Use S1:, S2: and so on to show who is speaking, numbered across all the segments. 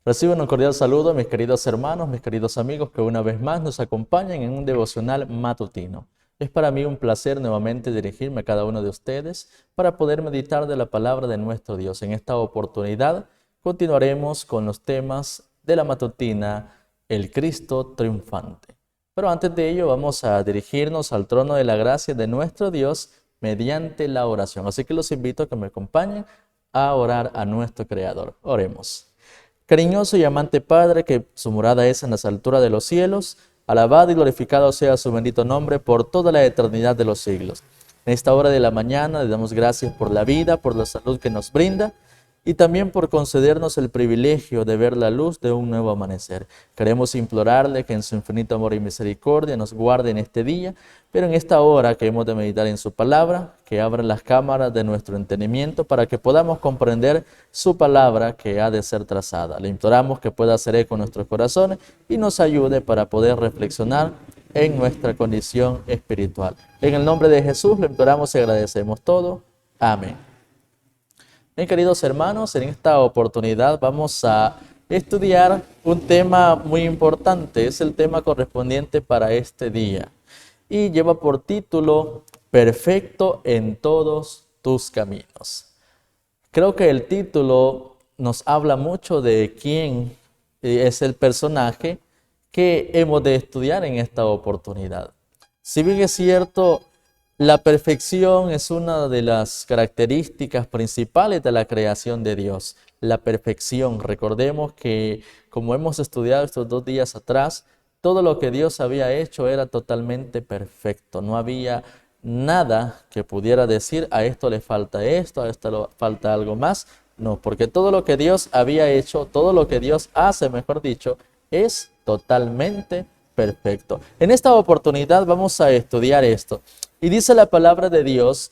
S1: Reciban un cordial saludo, mis queridos hermanos, mis queridos amigos que una vez más nos acompañan en un devocional matutino. Es para mí un placer nuevamente dirigirme a cada uno de ustedes para poder meditar de la palabra de nuestro Dios. En esta oportunidad continuaremos con los temas de la matutina, el Cristo triunfante. Pero antes de ello vamos a dirigirnos al trono de la gracia de nuestro Dios mediante la oración. Así que los invito a que me acompañen a orar a nuestro Creador. Oremos. Cariñoso y amante Padre, que su morada es en las alturas de los cielos, alabado y glorificado sea su bendito nombre por toda la eternidad de los siglos. En esta hora de la mañana le damos gracias por la vida, por la salud que nos brinda y también por concedernos el privilegio de ver la luz de un nuevo amanecer. Queremos implorarle que en su infinito amor y misericordia nos guarde en este día, pero en esta hora que hemos de meditar en su palabra, que abra las cámaras de nuestro entendimiento para que podamos comprender su palabra que ha de ser trazada. Le imploramos que pueda hacer eco en nuestros corazones y nos ayude para poder reflexionar en nuestra condición espiritual. En el nombre de Jesús le imploramos y agradecemos todo. Amén. Bien, queridos hermanos, en esta oportunidad vamos a estudiar un tema muy importante. Es el tema correspondiente para este día y lleva por título Perfecto en todos tus caminos. Creo que el título nos habla mucho de quién es el personaje que hemos de estudiar en esta oportunidad. Si bien es cierto, la perfección es una de las características principales de la creación de Dios. La perfección. Recordemos que, como hemos estudiado estos 2 días atrás, todo lo que Dios había hecho era totalmente perfecto. No había nada que pudiera decir, a esto le falta esto, a esto le falta algo más. No, porque todo lo que Dios había hecho, todo lo que Dios hace, mejor dicho, es totalmente perfecto. En esta oportunidad vamos a estudiar esto. Y dice la palabra de Dios,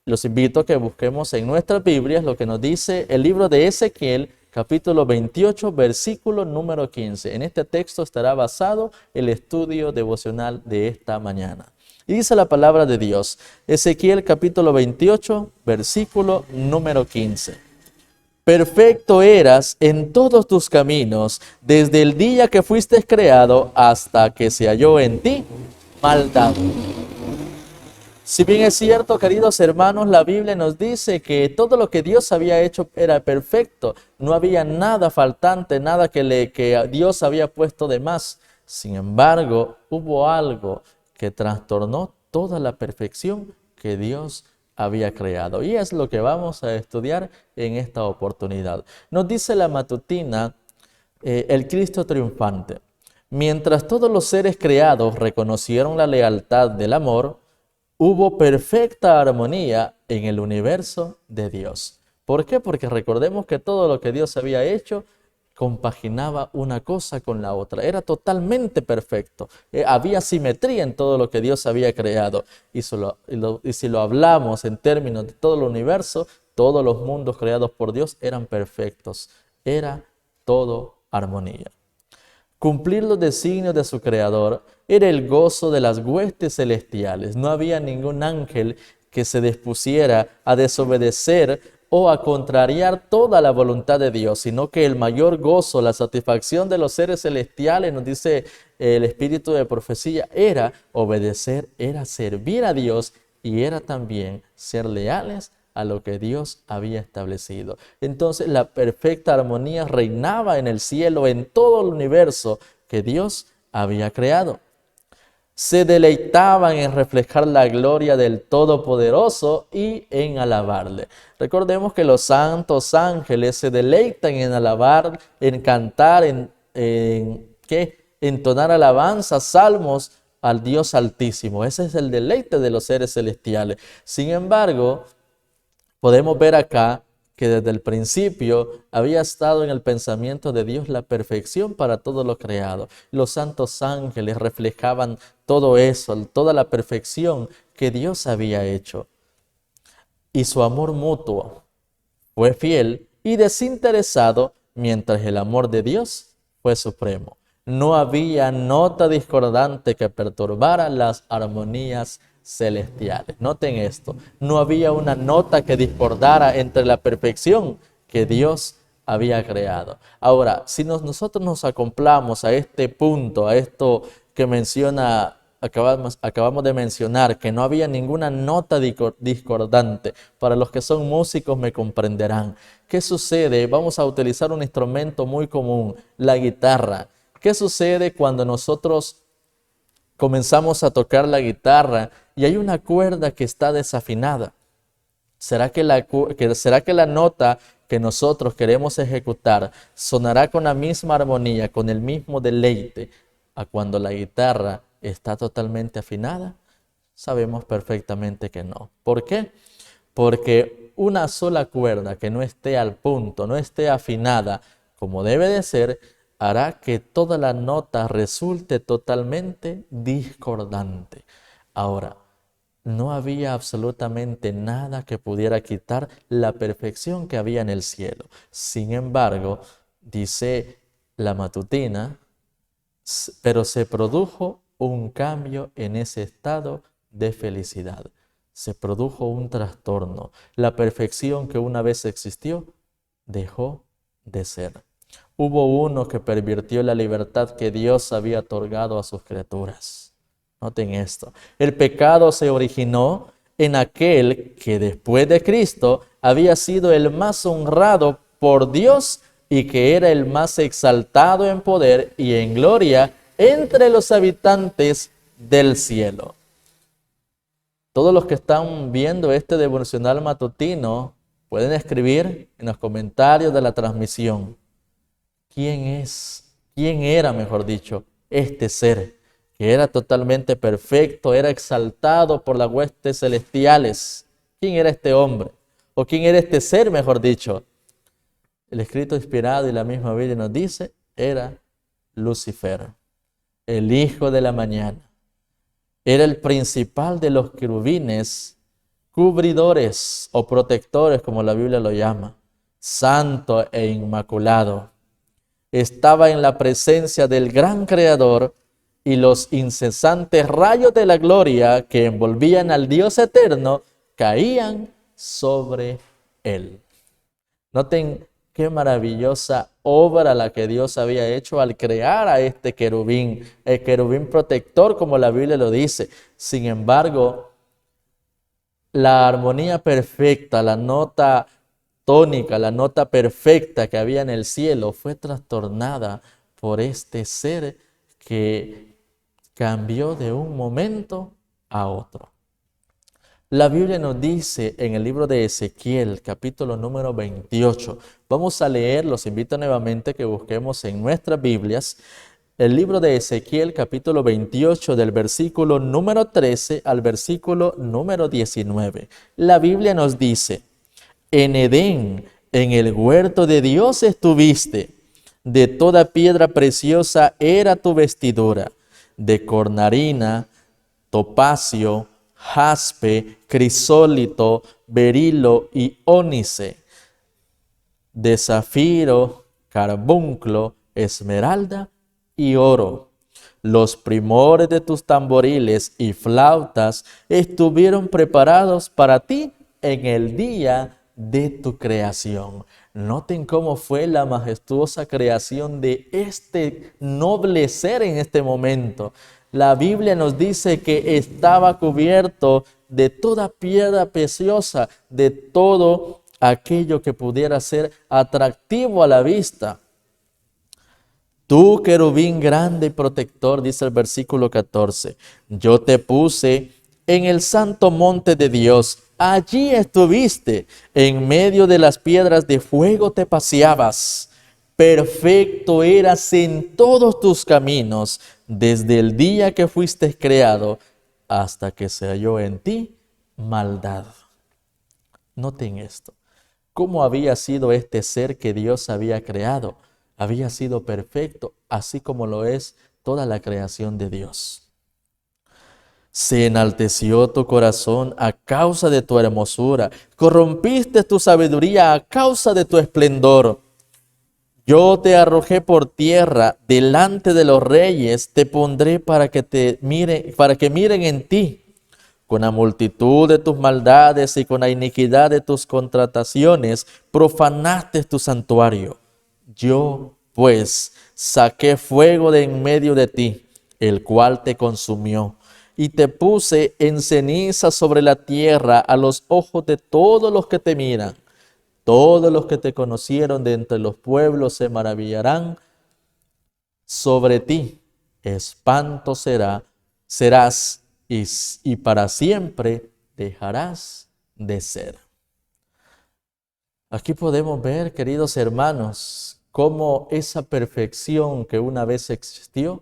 S1: los invito a que busquemos en nuestras Biblias lo que nos dice el libro de Ezequiel, capítulo 28, versículo número 15. En este texto estará basado el estudio devocional de esta mañana. Y dice la palabra de Dios, Ezequiel capítulo 28, versículo número 15. Perfecto eras en todos tus caminos, desde el día que fuiste creado hasta que se halló en ti maldad. Si bien es cierto, queridos hermanos, la Biblia nos dice que todo lo que Dios había hecho era perfecto. No había nada faltante, nada que Dios había puesto de más. Sin embargo, hubo algo que trastornó toda la perfección que Dios había creado. Y es lo que vamos a estudiar en esta oportunidad. Nos dice la matutina, el Cristo triunfante. Mientras todos los seres creados reconocieron la lealtad del amor, hubo perfecta armonía en el universo de Dios. ¿Por qué? Porque recordemos que todo lo que Dios había hecho compaginaba una cosa con la otra. Era totalmente perfecto. Había simetría en todo lo que Dios había creado. Y si lo hablamos en términos de todo el universo, todos los mundos creados por Dios eran perfectos. Era todo armonía. Cumplir los designios de su Creador era el gozo de las huestes celestiales. No había ningún ángel que se dispusiera a desobedecer o a contrariar toda la voluntad de Dios, sino que el mayor gozo, la satisfacción de los seres celestiales, nos dice el espíritu de profecía, era obedecer, era servir a Dios y era también ser leales a lo que Dios había establecido. Entonces la perfecta armonía reinaba en el cielo, en todo el universo que Dios había creado. Se deleitaban en reflejar la gloria del Todopoderoso y en alabarle. Recordemos que los santos ángeles se deleitan en alabar, en cantar, entonar alabanzas, salmos al Dios Altísimo. Ese es el deleite de los seres celestiales. Sin embargo, podemos ver acá que desde el principio había estado en el pensamiento de Dios la perfección para todo lo creado. Los santos ángeles reflejaban todo eso, toda la perfección que Dios había hecho. Y su amor mutuo fue fiel y desinteresado, mientras el amor de Dios fue supremo. No había nota discordante que perturbara las armonías celestiales. Noten esto, no había una nota que discordara entre la perfección que Dios había creado. Ahora, si nosotros nos acoplamos a este punto, a esto que acabamos de mencionar, que no había ninguna nota discordante. Para los que son músicos me comprenderán. ¿Qué sucede? Vamos a utilizar un instrumento muy común, la guitarra. ¿Qué sucede cuando nosotros comenzamos a tocar la guitarra y hay una cuerda que está desafinada? ¿Será que la nota que nosotros queremos ejecutar sonará con la misma armonía, con el mismo deleite, a cuando la guitarra está totalmente afinada? Sabemos perfectamente que no. ¿Por qué? Porque una sola cuerda que no esté al punto, no esté afinada como debe de ser, hará que toda la nota resulte totalmente discordante. Ahora, no había absolutamente nada que pudiera quitar la perfección que había en el cielo. Sin embargo, dice la matutina, pero se produjo un cambio en ese estado de felicidad. Se produjo un trastorno. La perfección que una vez existió dejó de ser. Hubo uno que pervirtió la libertad que Dios había otorgado a sus criaturas. Noten esto. El pecado se originó en aquel que después de Cristo había sido el más honrado por Dios y que era el más exaltado en poder y en gloria entre los habitantes del cielo. Todos los que están viendo este devocional matutino pueden escribir en los comentarios de la transmisión quién era, mejor dicho, este ser que era totalmente perfecto, era exaltado por las huestes celestiales. ¿Quién era este hombre? ¿O quién era este ser, mejor dicho? El escrito inspirado y la misma Biblia nos dice, era Lucifer, el hijo de la mañana. Era el principal de los querubines, cubridores o protectores, como la Biblia lo llama, santo e inmaculado. Estaba en la presencia del gran Creador y los incesantes rayos de la gloria que envolvían al Dios eterno caían sobre él. Noten qué maravillosa obra la que Dios había hecho al crear a este querubín, el querubín protector, como la Biblia lo dice. Sin embargo, la armonía perfecta, la nota tónica, la nota perfecta que había en el cielo fue trastornada por este ser que cambió de un momento a otro. La Biblia nos dice en el libro de Ezequiel, capítulo número 28. Vamos a leer, los invito nuevamente que busquemos en nuestras Biblias, el libro de Ezequiel, capítulo 28, del versículo número 13 al versículo número 19. La Biblia nos dice, en Edén, en el huerto de Dios estuviste, de toda piedra preciosa era tu vestidura, de cornalina, topacio, jaspe, crisólito, berilo y ónice, de zafiro, carbunclo, esmeralda y oro. Los primores de tus tamboriles y flautas estuvieron preparados para ti en el día de tu creación. Noten cómo fue la majestuosa creación de este noble ser en este momento. La Biblia nos dice que estaba cubierto de toda piedra preciosa, de todo aquello que pudiera ser atractivo a la vista. Tú, querubín grande y protector, dice el versículo 14, yo te puse en el santo monte de Dios. Allí estuviste, en medio de las piedras de fuego te paseabas. Perfecto eras en todos tus caminos, desde el día que fuiste creado, hasta que se halló en ti maldad. Noten esto. ¿Cómo había sido este ser que Dios había creado? Había sido perfecto, así como lo es toda la creación de Dios. Se enalteció tu corazón a causa de tu hermosura, corrompiste tu sabiduría a causa de tu esplendor. Yo te arrojé por tierra delante de los reyes, te pondré para que miren en ti. Con la multitud de tus maldades y con la iniquidad de tus contrataciones, profanaste tu santuario. Yo, pues, saqué fuego de en medio de ti, el cual te consumió, y te puse en ceniza sobre la tierra a los ojos de todos los que te miran. Todos los que te conocieron de entre los pueblos se maravillarán sobre ti. Espanto serás y para siempre dejarás de ser. Aquí podemos ver, queridos hermanos, cómo esa perfección que una vez existió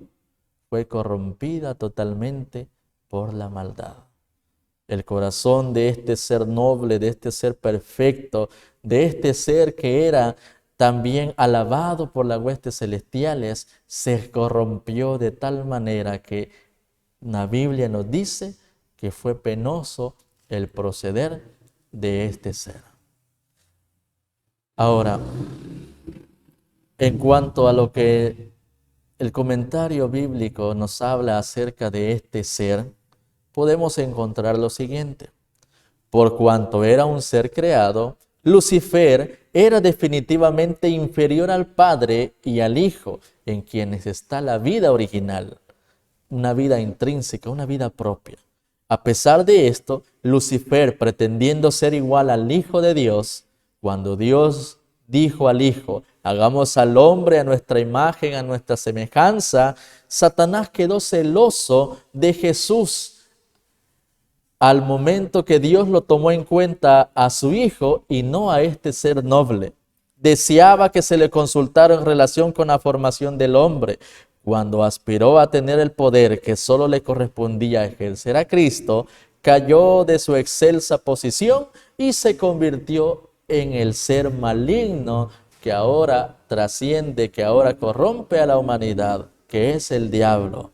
S1: fue corrompida totalmente por la maldad. El corazón de este ser noble, de este ser perfecto, de este ser que era también alabado por las huestes celestiales, se corrompió de tal manera que la Biblia nos dice que fue penoso el proceder de este ser. Ahora, en cuanto a lo que el comentario bíblico nos habla acerca de este ser, podemos encontrar lo siguiente. Por cuanto era un ser creado, Lucifer era definitivamente inferior al Padre y al Hijo, en quienes está la vida original, una vida intrínseca, una vida propia. A pesar de esto, Lucifer, pretendiendo ser igual al Hijo de Dios, cuando Dios dijo al Hijo, hagamos al hombre a nuestra imagen, a nuestra semejanza, Satanás quedó celoso de Jesús al momento que Dios lo tomó en cuenta a su Hijo y no a este ser noble. Deseaba que se le consultara en relación con la formación del hombre. Cuando aspiró a tener el poder que solo le correspondía ejercer a Cristo, cayó de su excelsa posición y se convirtió en el ser maligno que ahora trasciende, que ahora corrompe a la humanidad, que es el diablo.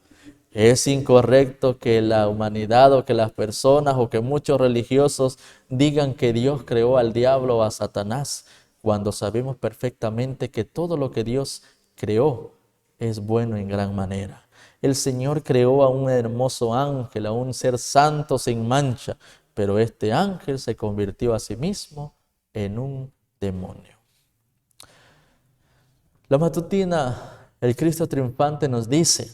S1: Es incorrecto que la humanidad o que las personas o que muchos religiosos digan que Dios creó al diablo o a Satanás, cuando sabemos perfectamente que todo lo que Dios creó es bueno en gran manera. El Señor creó a un hermoso ángel, a un ser santo sin mancha, pero este ángel se convirtió a sí mismo en un demonio. La matutina, el Cristo triunfante nos dice: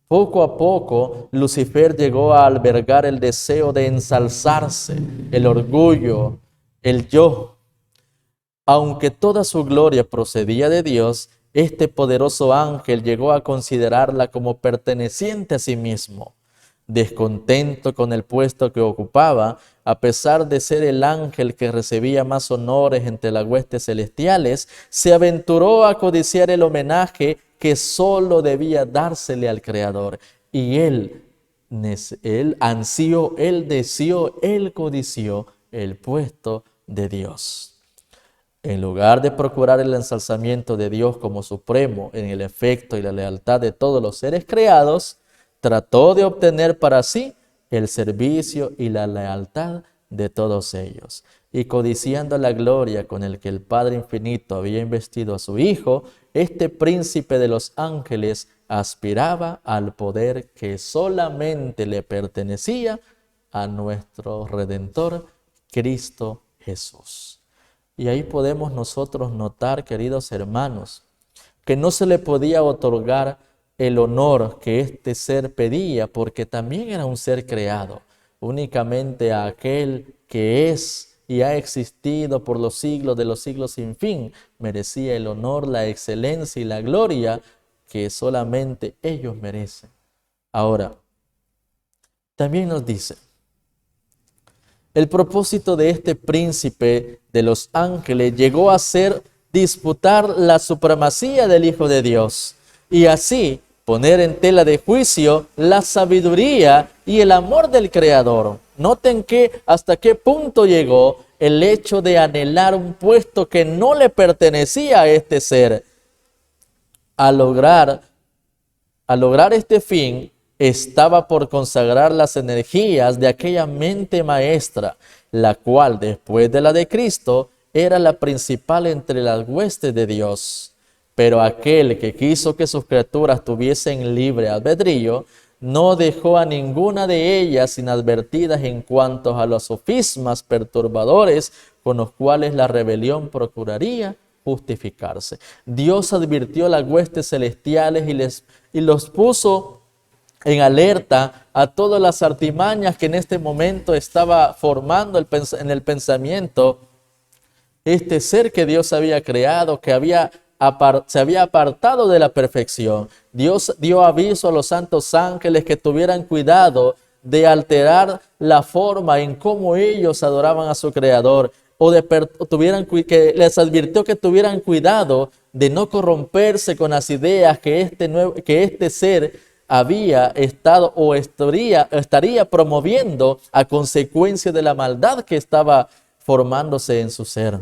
S1: poco a poco, Lucifer llegó a albergar el deseo de ensalzarse, el orgullo, el yo. Aunque toda su gloria procedía de Dios, este poderoso ángel llegó a considerarla como perteneciente a sí mismo. Descontento con el puesto que ocupaba, a pesar de ser el ángel que recibía más honores entre las huestes celestiales, se aventuró a codiciar el homenaje que solo debía dársele al Creador. Y él ansió, él deseó, él codició el puesto de Dios. En lugar de procurar el ensalzamiento de Dios como supremo en el efecto y la lealtad de todos los seres creados, trató de obtener para sí el servicio y la lealtad de todos ellos. Y codiciando la gloria con el que el Padre Infinito había investido a su Hijo, este príncipe de los ángeles aspiraba al poder que solamente le pertenecía a nuestro Redentor, Cristo Jesús. Y ahí podemos nosotros notar, queridos hermanos, que no se le podía otorgar el honor que este ser pedía, porque también era un ser creado. Únicamente a aquel que es y ha existido por los siglos de los siglos sin fin, merecía el honor, la excelencia y la gloria que solamente ellos merecen. Ahora, también nos dice: el propósito de este príncipe de los ángeles llegó a ser disputar la supremacía del Hijo de Dios y así poner en tela de juicio la sabiduría y el amor del Creador. Noten hasta qué punto llegó el hecho de anhelar un puesto que no le pertenecía a este ser. Al lograr este fin, estaba por consagrar las energías de aquella mente maestra, la cual después de la de Cristo era la principal entre las huestes de Dios. Pero aquel que quiso que sus criaturas tuviesen libre albedrío, no dejó a ninguna de ellas inadvertidas en cuanto a los sofismas perturbadores con los cuales la rebelión procuraría justificarse. Dios advirtió a las huestes celestiales y los puso en alerta a todas las artimañas que en este momento estaba formando en el pensamiento este ser que Dios había creado, que se había apartado de la perfección. Dios dio aviso a los santos ángeles que tuvieran cuidado de alterar la forma en cómo ellos adoraban a su Creador, que les advirtió que tuvieran cuidado de no corromperse con las ideas que este ser había estado o estaría promoviendo a consecuencia de la maldad que estaba formándose en su ser.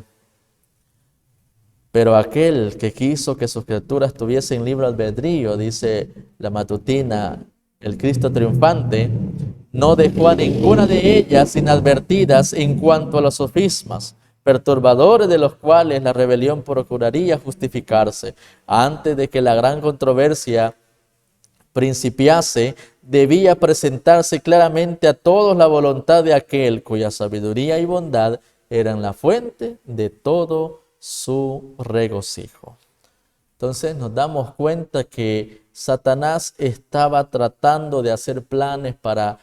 S1: Pero aquel que quiso que sus criaturas tuviesen libre albedrío, dice la matutina, el Cristo triunfante, no dejó a ninguna de ellas inadvertidas en cuanto a los sofismas, perturbadores de los cuales la rebelión procuraría justificarse. Antes de que la gran controversia principiase, debía presentarse claramente a todos la voluntad de aquel cuya sabiduría y bondad eran la fuente de todo su regocijo. Entonces nos damos cuenta que Satanás estaba tratando de hacer planes para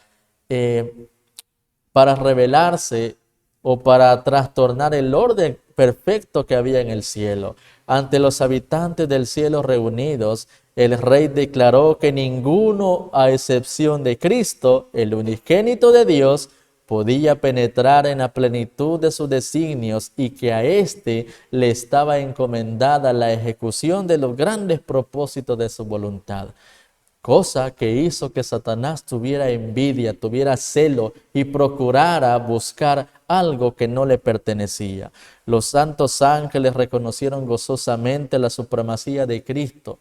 S1: rebelarse o para trastornar el orden perfecto que había en el cielo. Ante los habitantes del cielo reunidos, el rey declaró que ninguno, a excepción de Cristo, el unigénito de Dios, podía penetrar en la plenitud de sus designios y que a éste le estaba encomendada la ejecución de los grandes propósitos de su voluntad. Cosa que hizo que Satanás tuviera envidia, tuviera celo y procurara buscar algo que no le pertenecía. Los santos ángeles reconocieron gozosamente la supremacía de Cristo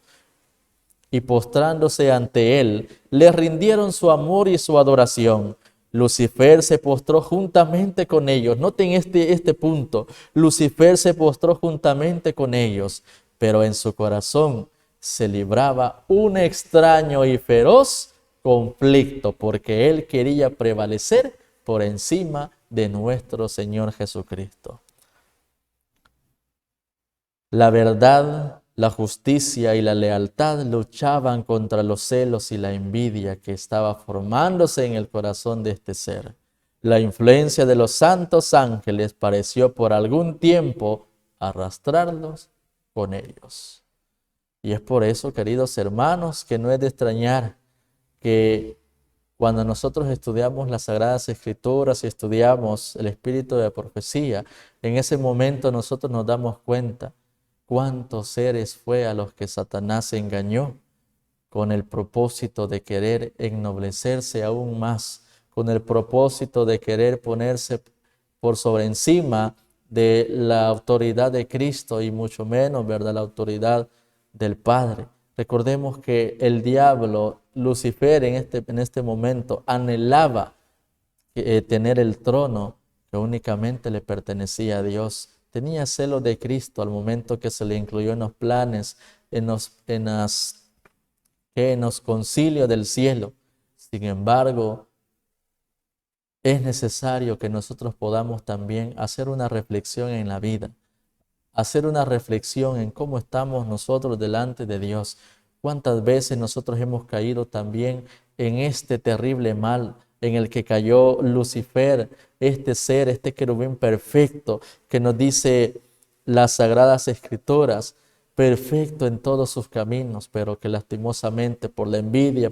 S1: y postrándose ante él, le rindieron su amor y su adoración. Lucifer se postró juntamente con ellos. Noten este punto. Lucifer se postró juntamente con ellos, pero en su corazón se libraba un extraño y feroz conflicto, porque él quería prevalecer por encima de nuestro Señor Jesucristo. La verdad, la justicia y la lealtad luchaban contra los celos y la envidia que estaba formándose en el corazón de este ser. La influencia de los santos ángeles pareció por algún tiempo arrastrarlos con ellos. Y es por eso, queridos hermanos, que no es de extrañar que cuando nosotros estudiamos las Sagradas Escrituras y estudiamos el espíritu de profecía, en ese momento nosotros nos damos cuenta cuántos seres fue a los que Satanás engañó con el propósito de querer ennoblecerse aún más, con el propósito de querer ponerse por sobre encima de la autoridad de Cristo y mucho menos, ¿verdad?, la autoridad del Padre. Recordemos que el diablo, Lucifer, en este momento anhelaba tener el trono que únicamente le pertenecía a Dios. Tenía celo de Cristo al momento que se le incluyó en los planes, en los concilios del cielo. Sin embargo, es necesario que nosotros podamos también hacer una reflexión en la vida, hacer una reflexión en cómo estamos nosotros delante de Dios. Cuántas veces nosotros hemos caído también en este terrible mal en el que cayó Lucifer, este ser, este querubín perfecto que nos dice las Sagradas Escrituras, perfecto en todos sus caminos, pero que lastimosamente por la envidia,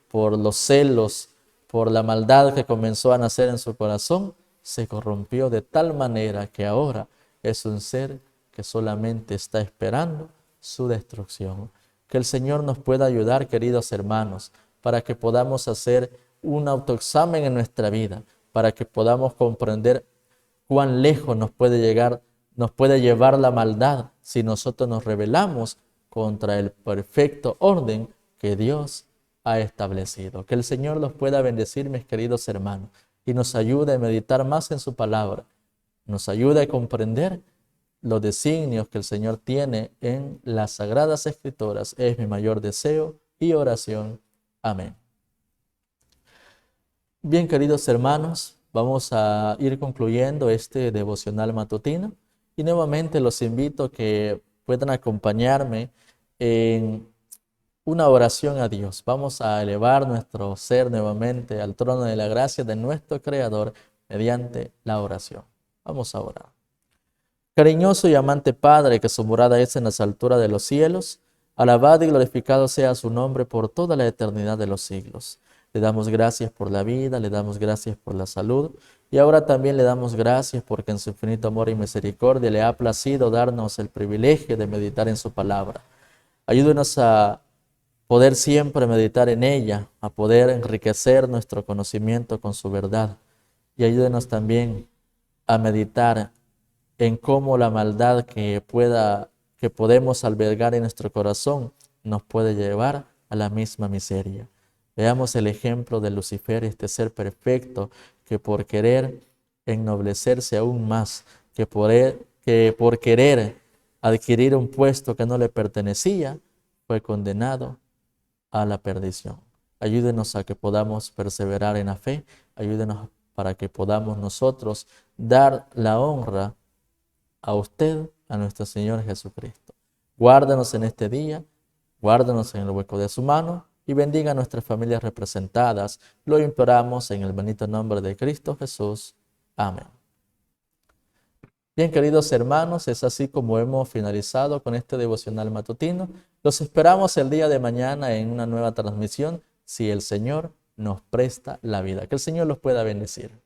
S1: por los celos, por la maldad que comenzó a nacer en su corazón, se corrompió de tal manera que ahora es un ser que solamente está esperando su destrucción. Que el Señor nos pueda ayudar, queridos hermanos, para que podamos hacer un autoexamen en nuestra vida, para que podamos comprender cuán lejos nos puede llevar la maldad si nosotros nos rebelamos contra el perfecto orden que Dios ha establecido. Que el Señor los pueda bendecir, mis queridos hermanos, y nos ayude a meditar más en su palabra, nos ayude a comprender los designios que el Señor tiene en las Sagradas Escrituras. Es mi mayor deseo y oración. Amén. Bien, queridos hermanos, vamos a ir concluyendo este devocional matutino Y nuevamente los invito a que puedan acompañarme en una oración a Dios. Vamos a elevar nuestro ser nuevamente al trono de la gracia de nuestro Creador mediante la oración. Vamos a orar. Cariñoso y amante Padre, que su morada es en las alturas de los cielos, alabado y glorificado sea su nombre por toda la eternidad de los siglos. Le damos gracias por la vida, le damos gracias por la salud y ahora también le damos gracias porque en su infinito amor y misericordia le ha placido darnos el privilegio de meditar en su palabra. Ayúdenos a poder siempre meditar en ella, a poder enriquecer nuestro conocimiento con su verdad. Y ayúdenos también a meditar en cómo la maldad que podemos albergar en nuestro corazón nos puede llevar a la misma miseria. Veamos el ejemplo de Lucifer, este ser perfecto que por querer ennoblecerse aún más, que por querer adquirir un puesto que no le pertenecía, fue condenado a la perdición. Ayúdenos a que podamos perseverar en la fe, ayúdenos para que podamos nosotros dar la honra a usted, a nuestro Señor Jesucristo. Guárdanos en este día, guárdanos en el hueco de su mano y bendiga a nuestras familias representadas. Lo imploramos en el bendito nombre de Cristo Jesús. Amén. Bien, queridos hermanos, es así como hemos finalizado con este devocional matutino. Los esperamos el día de mañana en una nueva transmisión, si el Señor nos presta la vida. Que el Señor los pueda bendecir.